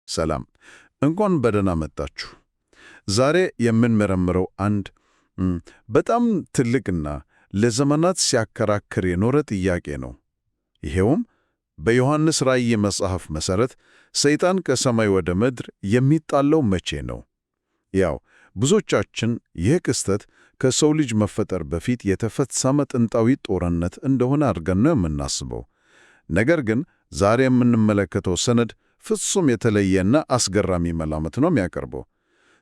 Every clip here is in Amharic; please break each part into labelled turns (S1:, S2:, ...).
S1: ሰላም፣ እንኳን በደህና መጣችሁ። ዛሬ የምንመረምረው አንድ በጣም ትልቅና ለዘመናት ሲያከራክር የኖረ ጥያቄ ነው። ይሄውም በዮሐንስ ራእይ መጽሐፍ መሠረት ሰይጣን ከሰማይ ወደ ምድር የሚጣለው መቼ ነው? ያው ብዙዎቻችን ይህ ክስተት ከሰው ልጅ መፈጠር በፊት የተፈጸመ ጥንታዊ ጦርነት እንደሆነ አድርገን ነው የምናስበው። ነገር ግን ዛሬ የምንመለከተው ሰነድ ፍጹም የተለየና አስገራሚ መላምት ነው የሚያቀርበው።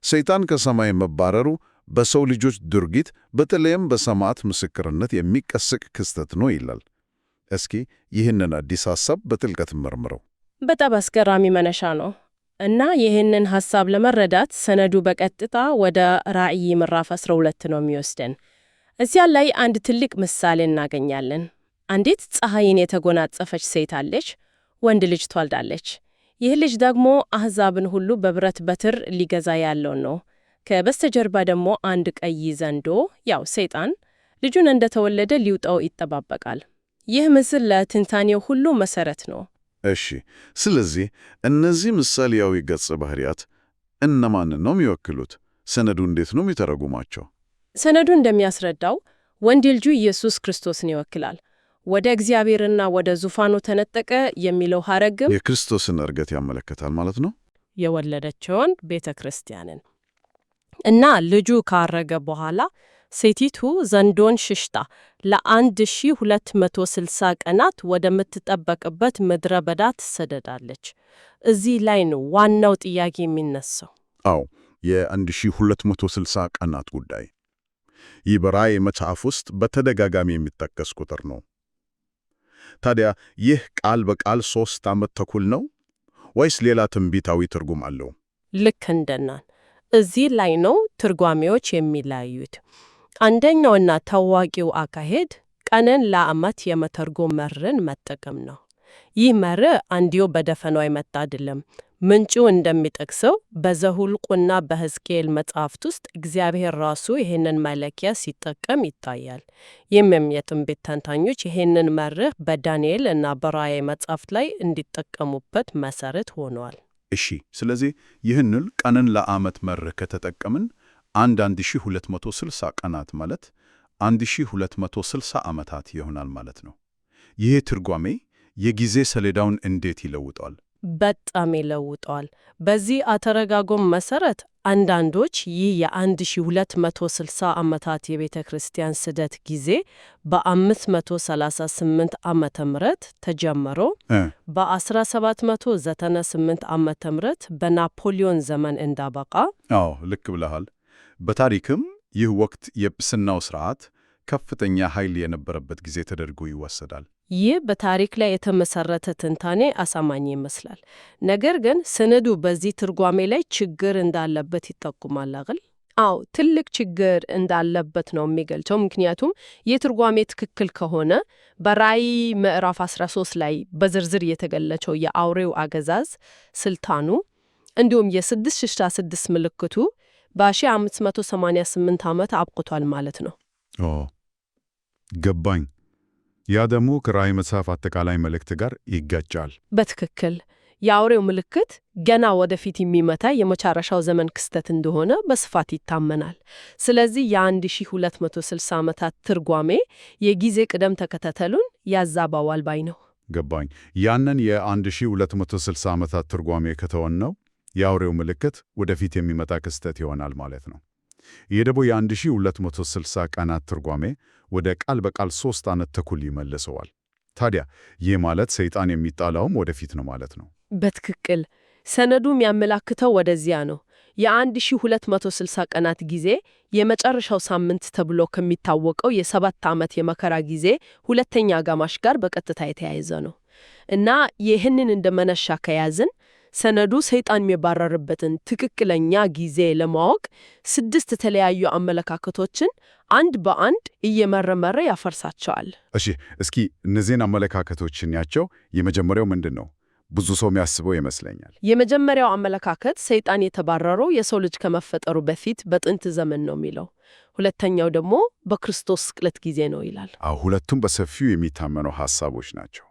S1: ሰይጣን ከሰማይ መባረሩ በሰው ልጆች ድርጊት በተለይም በሰማዕት ምስክርነት የሚቀስቅ ክስተት ነው ይላል። እስኪ ይህንን አዲስ ሐሳብ በጥልቀት መርምረው።
S2: በጣም አስገራሚ መነሻ ነው እና ይህንን ሐሳብ ለመረዳት ሰነዱ በቀጥታ ወደ ራእይ ምዕራፍ 12 ነው የሚወስደን። እዚያ ላይ አንድ ትልቅ ምሳሌ እናገኛለን። አንዲት ፀሐይን የተጎናጸፈች ሴት አለች፣ ወንድ ልጅ ትወልዳለች። ይህ ልጅ ደግሞ አሕዛብን ሁሉ በብረት በትር ሊገዛ ያለው ነው። ከበስተጀርባ ደግሞ አንድ ቀይ ዘንዶ፣ ያው ሰይጣን ልጁን እንደተወለደ ሊውጠው ይጠባበቃል። ይህ ምስል ለትንታኔው ሁሉ መሰረት ነው።
S1: እሺ፣ ስለዚህ እነዚህ ምሳሌያዊ ገጸ ባህሪያት እነማንን ነው የሚወክሉት? ሰነዱ እንዴት ነው የሚተረጉማቸው?
S2: ሰነዱ እንደሚያስረዳው ወንድ ልጁ ኢየሱስ ክርስቶስን ይወክላል። ወደ እግዚአብሔርና ወደ ዙፋኑ ተነጠቀ የሚለው ሐረግም
S1: የክርስቶስን ዕርገት ያመለክታል ማለት ነው።
S2: የወለደችውን ቤተ ክርስቲያንን እና ልጁ ካረገ በኋላ ሴቲቱ ዘንዶን ሽሽታ ለ1260 ቀናት ወደምትጠበቅበት ምድረ በዳ ትሰደዳለች። እዚህ ላይ ነው ዋናው ጥያቄ የሚነሳው።
S1: አዎ፣ የ1260 ቀናት ጉዳይ። ይህ በራእይ መጽሐፍ ውስጥ በተደጋጋሚ የሚጠቀስ ቁጥር ነው። ታዲያ ይህ ቃል በቃል 3 ዓመት ተኩል ነው ወይስ ሌላ ትንቢታዊ ትርጉም አለው?
S2: ልክ እንደናን እዚህ ላይ ነው ትርጓሜዎች የሚለያዩት። አንደኛውና ታዋቂው አካሄድ ቀንን ለዓመት የመተርጎም መርህን መጠቀም ነው። ይህ መርህ እንዲሁ በደፈናው የመጣ አይደለም። ምንጩ እንደሚጠቅሰው በዘኍልቍና በሕዝቅኤል መጻሕፍት ውስጥ እግዚአብሔር ራሱ ይህንን መለኪያ ሲጠቀም ይታያል። ይህም የትንቢት ተንታኞች ይህንን መርህ በዳንኤል እና በራእይ መጻሕፍት ላይ እንዲጠቀሙበት መሰረት ሆነዋል።
S1: እሺ፣ ስለዚህ ይህንን ቀንን ለዓመት መርህ ከተጠቀምን 1260 ቀናት ማለት 1260 ዓመታት ይሆናል ማለት ነው። ይህ ትርጓሜ የጊዜ ሰሌዳውን እንዴት ይለውጣል?
S2: በጣም ይለውጠዋል። በዚህ አተረጋጎም መሰረት አንዳንዶች ይህ የ1260 ዓመታት የቤተ ክርስቲያን ስደት ጊዜ በ538 ዓመተ ምህረት ተጀምሮ በ1798 ዓመተ ምህረት በናፖሊዮን ዘመን እንዳበቃ።
S1: አዎ፣ ልክ ብለሃል። በታሪክም ይህ ወቅት የጵስናው ሥርዓት ከፍተኛ ኃይል የነበረበት ጊዜ ተደርጎ ይወሰዳል።
S2: ይህ በታሪክ ላይ የተመሰረተ ትንታኔ አሳማኝ ይመስላል። ነገር ግን ሰነዱ በዚህ ትርጓሜ ላይ ችግር እንዳለበት ይጠቁማል አይደል? አዎ፣ ትልቅ ችግር እንዳለበት ነው የሚገልጸው። ምክንያቱም የትርጓሜ ትክክል ከሆነ በራእይ ምዕራፍ 13 ላይ በዝርዝር የተገለጸው የአውሬው አገዛዝ ስልጣኑ እንዲሁም የ666 ምልክቱ በ1588 ዓመት አብቅቷል ማለት ነው።
S1: ገባኝ። ያ ደግሞ ከራእይ መጽሐፍ አጠቃላይ መልእክት ጋር ይጋጫል።
S2: በትክክል የአውሬው ምልክት ገና ወደፊት የሚመታ የመጨረሻው ዘመን ክስተት እንደሆነ በስፋት ይታመናል። ስለዚህ የ1260 ዓመታት ትርጓሜ የጊዜ ቅደም ተከተሉን ያዛባዋል ባይ ነው።
S1: ገባኝ። ያንን የ1260 ዓመታት ትርጓሜ ከተወን ነው የአውሬው ምልክት ወደፊት የሚመጣ ክስተት ይሆናል ማለት ነው። ይህ ደግሞ የ1260 ቀናት ትርጓሜ ወደ ቃል በቃል 3 ዓመት ተኩል ይመልሰዋል። ታዲያ ይህ ማለት ሰይጣን የሚጣላውም ወደፊት ነው ማለት ነው።
S2: በትክክል ሰነዱ የሚያመላክተው ወደዚያ ነው። የ1260 ቀናት ጊዜ የመጨረሻው ሳምንት ተብሎ ከሚታወቀው የ7 ዓመት የመከራ ጊዜ ሁለተኛ አጋማሽ ጋር በቀጥታ የተያያዘ ነው እና ይህንን እንደ መነሻ ከያዝን ሰነዱ ሰይጣን የሚባረርበትን ትክክለኛ ጊዜ ለማወቅ 6 የተለያዩ አመለካከቶችን አንድ በአንድ እየመረመረ ያፈርሳቸዋል።
S1: እሺ፣ እስኪ እነዚህን አመለካከቶችን ያቸው። የመጀመሪያው ምንድን ነው? ብዙ ሰው የሚያስበው ይመስለኛል።
S2: የመጀመሪያው አመለካከት ሰይጣን የተባረረው የሰው ልጅ ከመፈጠሩ በፊት በጥንት ዘመን ነው የሚለው። ሁለተኛው ደግሞ በክርስቶስ ስቅለት ጊዜ ነው ይላል።
S1: ሁለቱም በሰፊው የሚታመኑ ሐሳቦች ናቸው።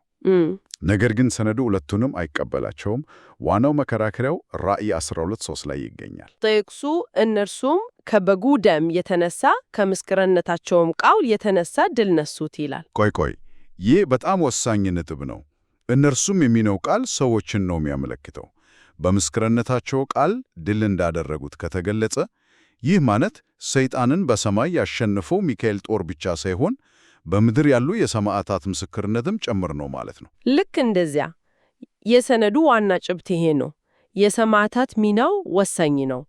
S3: ነገር ግን ሰነዱ ሁለቱንም አይቀበላቸውም። ዋናው መከራከሪያው ራእይ 12:3 ላይ ይገኛል።
S2: ጥቅሱ እነርሱም ከበጉ ደም የተነሳ ከምስክርነታቸውም ቃል የተነሳ ድል ነሱት ይላል።
S3: ቆይ፣ ይህ በጣም ወሳኝ ነጥብ ነው። እነርሱም የሚለው ቃል ሰዎችን ነው የሚያመለክተው። በምስክርነታቸው ቃል ድል እንዳደረጉት ከተገለጸ ይህ ማለት ሰይጣንን በሰማይ ያሸነፈው ሚካኤል ጦር ብቻ ሳይሆን በምድር ያሉ የሰማዕታት ምስክርነትም ጭምር ነው ማለት ነው።
S2: ልክ እንደዚያ። የሰነዱ ዋና ጭብጥ ይሄ ነው። የሰማዕታት ሚናው ወሳኝ ነው።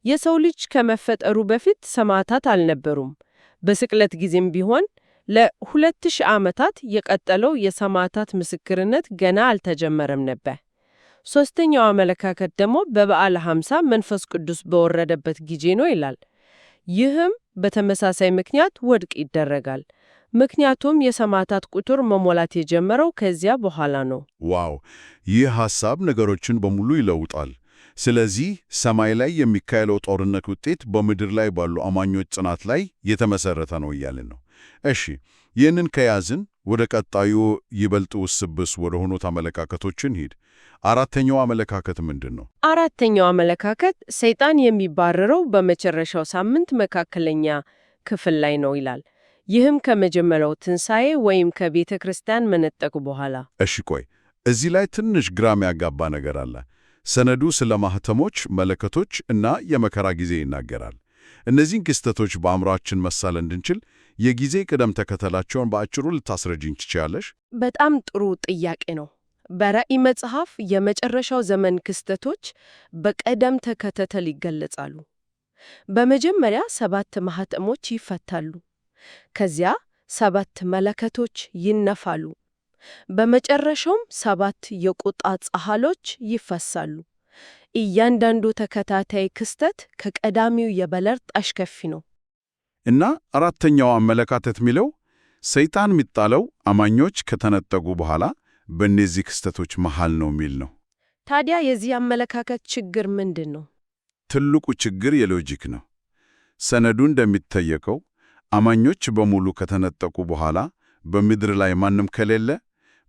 S2: የሰው ልጅ ከመፈጠሩ በፊት ሰማዕታት አልነበሩም። በስቅለት ጊዜም ቢሆን ለ2000 ዓመታት የቀጠለው የሰማዕታት ምስክርነት ገና አልተጀመረም ነበር። ሦስተኛው አመለካከት ደግሞ በበዓለ ሃምሳ መንፈስ ቅዱስ በወረደበት ጊዜ ነው ይላል። ይህም በተመሳሳይ ምክንያት ውድቅ ይደረጋል። ምክንያቱም የሰማዕታት ቁጥር መሞላት የጀመረው ከዚያ በኋላ ነው።
S3: ዋው! ይህ ሐሳብ ነገሮችን በሙሉ ይለውጣል። ስለዚህ ሰማይ ላይ የሚካሄደው ጦርነት ውጤት በምድር ላይ ባሉ አማኞች ጽናት ላይ የተመሰረተ ነው እያልን ነው። እሺ፣ ይህንን ከያዝን ወደ ቀጣዩ ይበልጥ ውስብስ ወደ ሆኑት አመለካከቶችን ሂድ። አራተኛው አመለካከት ምንድን ነው?
S2: አራተኛው አመለካከት ሰይጣን የሚባረረው በመጨረሻው ሳምንት መካከለኛ ክፍል ላይ ነው ይላል። ይህም ከመጀመሪያው ትንሣኤ ወይም ከቤተ ክርስቲያን መነጠቅ በኋላ።
S3: እሺ ቆይ፣ እዚህ ላይ ትንሽ ግራም ያጋባ ነገር አለ። ሰነዱ ስለ ማህተሞች፣ መለከቶች እና የመከራ ጊዜ ይናገራል። እነዚህን ክስተቶች በአእምሯችን መሳል እንድንችል የጊዜ ቅደም ተከተላቸውን በአጭሩ ልታስረጅኝ ትችያለሽ?
S2: በጣም ጥሩ ጥያቄ ነው። በራእይ መጽሐፍ የመጨረሻው ዘመን ክስተቶች በቅደም ተከተል ይገለጻሉ። በመጀመሪያ 7 ማህተሞች ይፈታሉ። ከዚያ 7 መለከቶች ይነፋሉ። በመጨረሻውም 7 የቁጣ ጸሐሎች ይፈሳሉ። እያንዳንዱ ተከታታይ ክስተት ከቀዳሚው የበለጠ አስከፊ ነው።
S3: እና አራተኛው አመለካከት የሚለው ሰይጣን የሚጣለው አማኞች ከተነጠቁ በኋላ በእነዚህ ክስተቶች መሃል ነው የሚል ነው።
S2: ታዲያ የዚህ አመለካከት ችግር ምንድን ነው?
S3: ትልቁ ችግር የሎጂክ ነው። ሰነዱ እንደሚጠየቀው አማኞች በሙሉ ከተነጠቁ በኋላ በምድር ላይ ማንም ከሌለ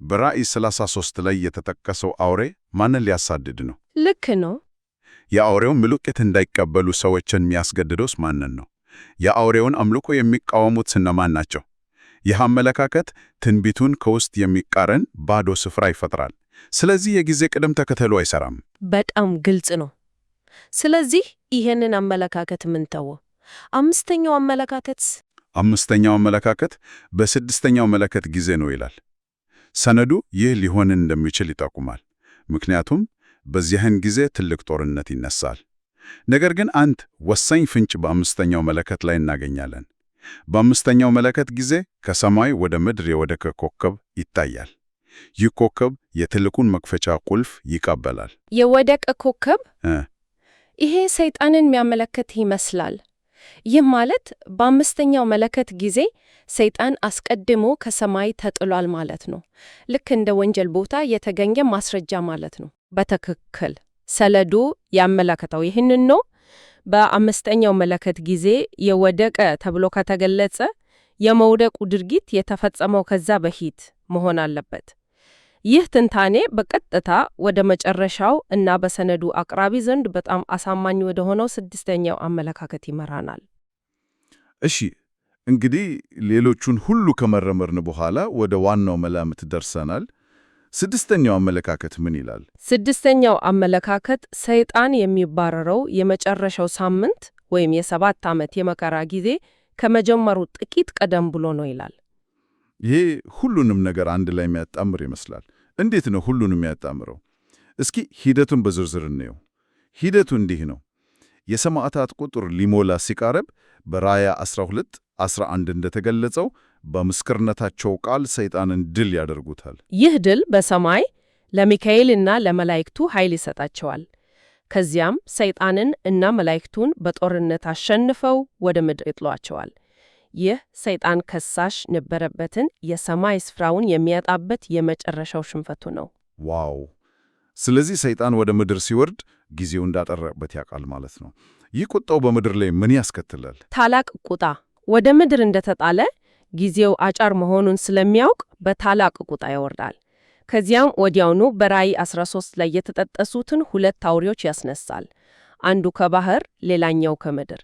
S3: በራእይ 33 ላይ የተጠቀሰው አውሬ ማንን ሊያሳድድ ነው?
S2: ልክ ነው።
S3: የአውሬው ምልክት እንዳይቀበሉ ሰዎችን የሚያስገድደውስ ማንን ነው? የአውሬውን አምልኮ የሚቃወሙት እነማን ናቸው? ይህ አመለካከት ትንቢቱን ከውስጥ የሚቃረን ባዶ ስፍራ ይፈጥራል። ስለዚህ የጊዜ ቅደም ተከተሉ አይሰራም።
S2: በጣም ግልጽ ነው። ስለዚህ ይሄንን አመለካከት ምን ተወው? አምስተኛው
S3: አመለካከት በስድስተኛው መለከት ጊዜ ነው ይላል። ሰነዱ ይህ ሊሆን እንደሚችል ይጠቁማል። ምክንያቱም በዚያን ጊዜ ትልቅ ጦርነት ይነሳል። ነገር ግን አንድ ወሳኝ ፍንጭ በአምስተኛው መለከት ላይ እናገኛለን። በአምስተኛው መለከት ጊዜ ከሰማይ ወደ ምድር የወደቀ ኮከብ ይታያል። ይህ ኮከብ የትልቁን መክፈቻ ቁልፍ ይቀበላል።
S2: የወደቀ ኮከብ? ይሄ ሰይጣንን የሚያመለክት ይመስላል። ይህ ማለት በአምስተኛው መለከት ጊዜ ሰይጣን አስቀድሞ ከሰማይ ተጥሏል ማለት ነው። ልክ እንደ ወንጀል ቦታ የተገኘ ማስረጃ ማለት ነው። በትክክል ሰነዱ ያመለከተው ይህንን ነው። በአምስተኛው መለከት ጊዜ የወደቀ ተብሎ ከተገለጸ የመውደቁ ድርጊት የተፈጸመው ከዛ በፊት መሆን አለበት። ይህ ትንታኔ በቀጥታ ወደ መጨረሻው እና በሰነዱ አቅራቢ ዘንድ በጣም አሳማኝ ወደ ሆነው ስድስተኛው አመለካከት ይመራናል።
S1: እሺ፣ እንግዲህ ሌሎቹን ሁሉ ከመረመርን በኋላ ወደ ዋናው መላምት ደርሰናል። ስድስተኛው አመለካከት ምን ይላል?
S2: ስድስተኛው አመለካከት ሰይጣን የሚባረረው የመጨረሻው ሳምንት ወይም የ7 ዓመት የመከራ ጊዜ ከመጀመሩ ጥቂት ቀደም ብሎ ነው ይላል።
S1: ይሄ ሁሉንም ነገር አንድ ላይ የሚያጣምር ይመስላል። እንዴት ነው ሁሉንም የሚያጣምረው? እስኪ ሂደቱን በዝርዝር እንየው። ሂደቱ እንዲህ ነው። የሰማዕታት ቁጥር ሊሞላ ሲቃረብ በራእይ 12:11 እንደተገለጸው በምስክርነታቸው ቃል ሰይጣንን ድል ያደርጉታል።
S2: ይህ ድል በሰማይ ለሚካኤልና ለመላእክቱ ኃይል ይሰጣቸዋል። ከዚያም ሰይጣንን እና መላእክቱን በጦርነት አሸንፈው ወደ ምድር ይጥሏቸዋል። ይህ ሰይጣን ከሳሽ ነበረበትን የሰማይ ስፍራውን የሚያጣበት የመጨረሻው ሽንፈቱ ነው።
S1: ዋው! ስለዚህ ሰይጣን ወደ ምድር ሲወርድ ጊዜው እንዳጠረበት ያውቃል ማለት ነው። ይህ ቁጣው በምድር ላይ ምን ያስከትላል?
S2: ታላቅ ቁጣ። ወደ ምድር እንደተጣለ ጊዜው አጫር መሆኑን ስለሚያውቅ በታላቅ ቁጣ ይወርዳል። ከዚያም ወዲያውኑ በራእይ 13 ላይ የተጠቀሱትን 2 አውሬዎች ያስነሳል። አንዱ ከባህር፣ ሌላኛው ከምድር።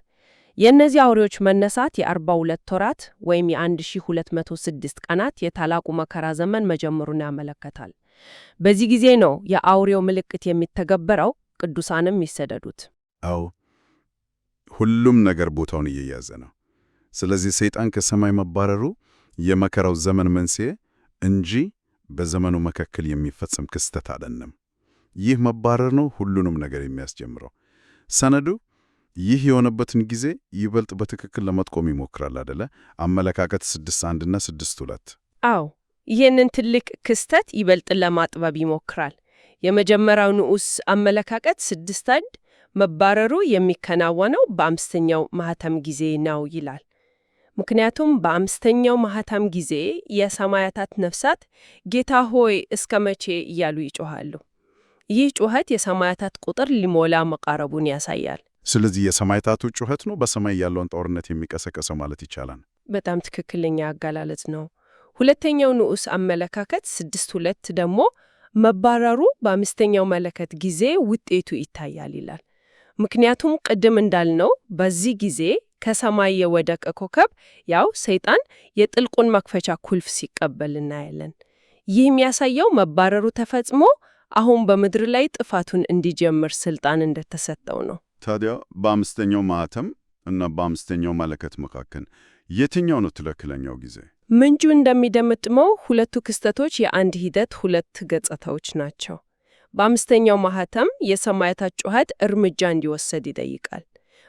S2: የእነዚህ አውሬዎች መነሳት የ42 ወራት ወይም የ1206 ቀናት የታላቁ መከራ ዘመን መጀመሩን ያመለክታል። በዚህ ጊዜ ነው የአውሬው ምልክት የሚተገበረው፣ ቅዱሳንም የሚሰደዱት።
S3: አዎ፣ ሁሉም ነገር ቦታውን እየያዘ ነው። ስለዚህ ሰይጣን ከሰማይ መባረሩ የመከራው ዘመን መንስኤ እንጂ በዘመኑ መካከል የሚፈጸም ክስተት አይደለም። ይህ መባረር ነው ሁሉንም ነገር የሚያስጀምረው። ሰነዱ ይህ የሆነበትን ጊዜ ይበልጥ በትክክል ለመጥቆም ይሞክራል አደለ? አመለካከት 6:1 እና 6:2።
S2: አዎ፣ ይህንን ትልቅ ክስተት ይበልጥ ለማጥበብ ይሞክራል። የመጀመሪያው ንዑስ አመለካከት 6:1 መባረሩ የሚከናወነው በአምስተኛው ማህተም ጊዜ ነው ይላል። ምክንያቱም በአምስተኛው ማህተም ጊዜ የሰማያታት ነፍሳት ጌታ ሆይ እስከ መቼ እያሉ ይጮኻሉ። ይህ ጩኸት የሰማያታት ቁጥር ሊሞላ መቃረቡን ያሳያል።
S3: ስለዚህ የሰማያታቱ ጩኸት ነው በሰማይ ያለውን ጦርነት የሚቀሰቀሰው ማለት ይቻላል።
S2: በጣም ትክክለኛ አገላለጽ ነው። ሁለተኛው ንዑስ አመለካከት 6:2 ደግሞ መባረሩ በአምስተኛው መለከት ጊዜ ውጤቱ ይታያል ይላል። ምክንያቱም ቅድም እንዳልነው በዚህ ጊዜ ከሰማይ የወደቀ ኮከብ ያው ሰይጣን የጥልቁን መክፈቻ ቁልፍ ሲቀበል እናያለን። ይህ የሚያሳየው መባረሩ ተፈጽሞ አሁን በምድር ላይ ጥፋቱን እንዲጀምር ስልጣን እንደተሰጠው ነው።
S3: ታዲያ በአምስተኛው ማህተም እና በአምስተኛው መለከት መካከል የትኛው ነው ትክክለኛው ጊዜ?
S2: ምንጩ እንደሚደመጥመው ሁለቱ ክስተቶች የአንድ ሂደት 2 ገጽታዎች ናቸው። በአምስተኛው ማህተም የሰማያታት ጩኸት እርምጃ እንዲወሰድ ይጠይቃል።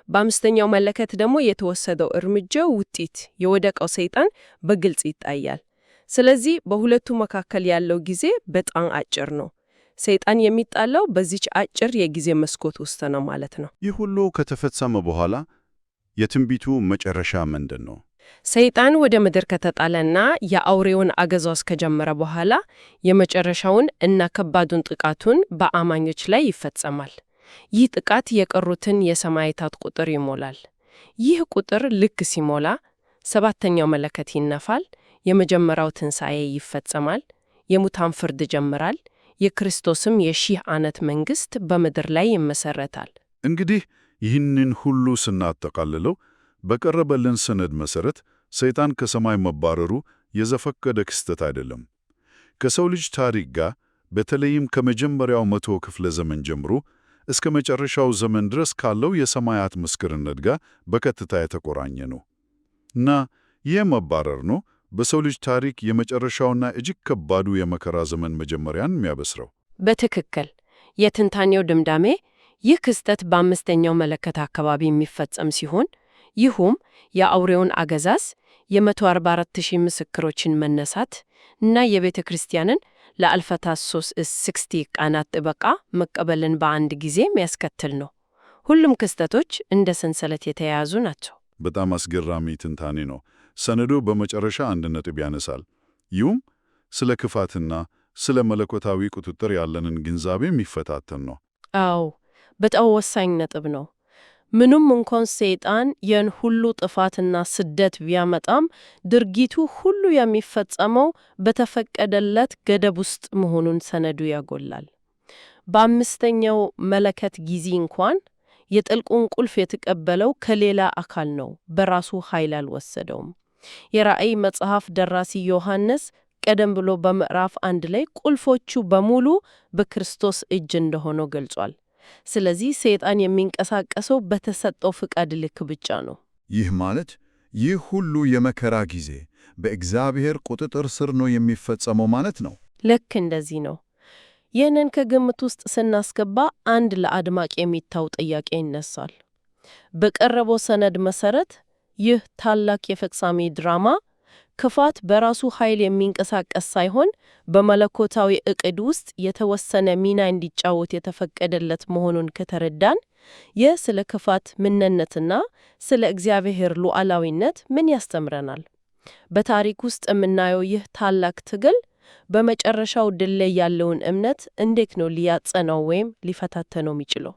S2: በአምስተኛው መለከት ደግሞ የተወሰደው እርምጃ ውጤት የወደቀው ሰይጣን በግልጽ ይታያል። ስለዚህ በሁለቱ መካከል ያለው ጊዜ በጣም አጭር ነው። ሰይጣን የሚጣለው በዚች አጭር የጊዜ መስኮት ውስጥ ነው ማለት ነው።
S3: ይህ ሁሉ ከተፈጸመ በኋላ የትንቢቱ መጨረሻ ምንድን ነው?
S2: ሰይጣን ወደ ምድር ከተጣለና የአውሬውን አገዛዝ ከጀመረ በኋላ የመጨረሻውን እና ከባዱን ጥቃቱን በአማኞች ላይ ይፈጸማል። ይህ ጥቃት የቀሩትን የሰማያታት ቁጥር ይሞላል። ይህ ቁጥር ልክ ሲሞላ 7ኛው መለከት ይነፋል፣ የመጀመሪያው ትንሣኤ ይፈጸማል፣ የሙታን ፍርድ ይጀምራል፣ የክርስቶስም የ1000 ዓመት መንግሥት በምድር ላይ ይመሰረታል።
S3: እንግዲህ ይህንን ሁሉ ስናጠቃልለው በቀረበልን ሰነድ መሠረት ሰይጣን ከሰማይ መባረሩ የዘፈቀደ ክስተት አይደለም። ከሰው ልጅ ታሪክ ጋር በተለይም ከመጀመሪያው 100 ክፍለ ዘመን ጀምሮ እስከ መጨረሻው ዘመን ድረስ ካለው የሰማያት ምስክርነት ጋር በቀጥታ የተቆራኘ ነው እና ይህ መባረር ነው በሰው ልጅ ታሪክ የመጨረሻውና እጅግ ከባዱ የመከራ ዘመን መጀመሪያን የሚያበስረው።
S2: በትክክል የትንታኔው ድምዳሜ ይህ ክስተት በአምስተኛው መለከት አካባቢ የሚፈጸም ሲሆን ይህም የአውሬውን አገዛዝ፣ የ144,000 ምስክሮችን መነሳት እና የቤተ ክርስቲያንን ለአልፈታት 60 ቀናት ጥበቃ መቀበልን በአንድ ጊዜ የሚያስከትል ነው። ሁሉም ክስተቶች እንደ ሰንሰለት የተያያዙ ናቸው።
S3: በጣም አስገራሚ ትንታኔ ነው። ሰነዱ በመጨረሻ አንድ ነጥብ ያነሳል። ይህም ስለ ክፋትና ስለ መለኮታዊ ቁጥጥር ያለንን ግንዛቤ የሚፈታተን ነው።
S2: አዎ፣ በጣም ወሳኝ ነጥብ ነው። ምንም እንኳን ሰይጣን ይህን ሁሉ ጥፋትና ስደት ቢያመጣም ድርጊቱ ሁሉ የሚፈጸመው በተፈቀደለት ገደብ ውስጥ መሆኑን ሰነዱ ያጎላል። በአምስተኛው መለከት ጊዜ እንኳን የጥልቁን ቁልፍ የተቀበለው ከሌላ አካል ነው፣ በራሱ ኃይል አልወሰደውም። የራእይ መጽሐፍ ደራሲ ዮሐንስ ቀደም ብሎ በምዕራፍ 1 ላይ ቁልፎቹ በሙሉ በክርስቶስ እጅ እንደሆነ ገልጿል። ስለዚህ ሰይጣን የሚንቀሳቀሰው በተሰጠው ፍቃድ ልክ ብቻ ነው።
S1: ይህ ማለት ይህ ሁሉ የመከራ ጊዜ በእግዚአብሔር ቁጥጥር ስር ነው የሚፈጸመው ማለት ነው።
S2: ልክ እንደዚህ ነው። ይህንን ከግምት ውስጥ ስናስገባ አንድ ለአድማጭ የሚታው ጥያቄ ይነሳል። በቀረበው ሰነድ መሰረት ይህ ታላቅ የፍጻሜ ድራማ ክፋት በራሱ ኃይል የሚንቀሳቀስ ሳይሆን በመለኮታዊ ዕቅድ ውስጥ የተወሰነ ሚና እንዲጫወት የተፈቀደለት መሆኑን ከተረዳን ይህ ስለ ክፋት ምንነትና ስለ እግዚአብሔር ሉዓላዊነት ምን ያስተምረናል? በታሪክ ውስጥ የምናየው ይህ ታላቅ ትግል በመጨረሻው ድል ላይ ያለውን እምነት እንዴት ነው ሊያጸናው ወይም ሊፈታተነው የሚችለው?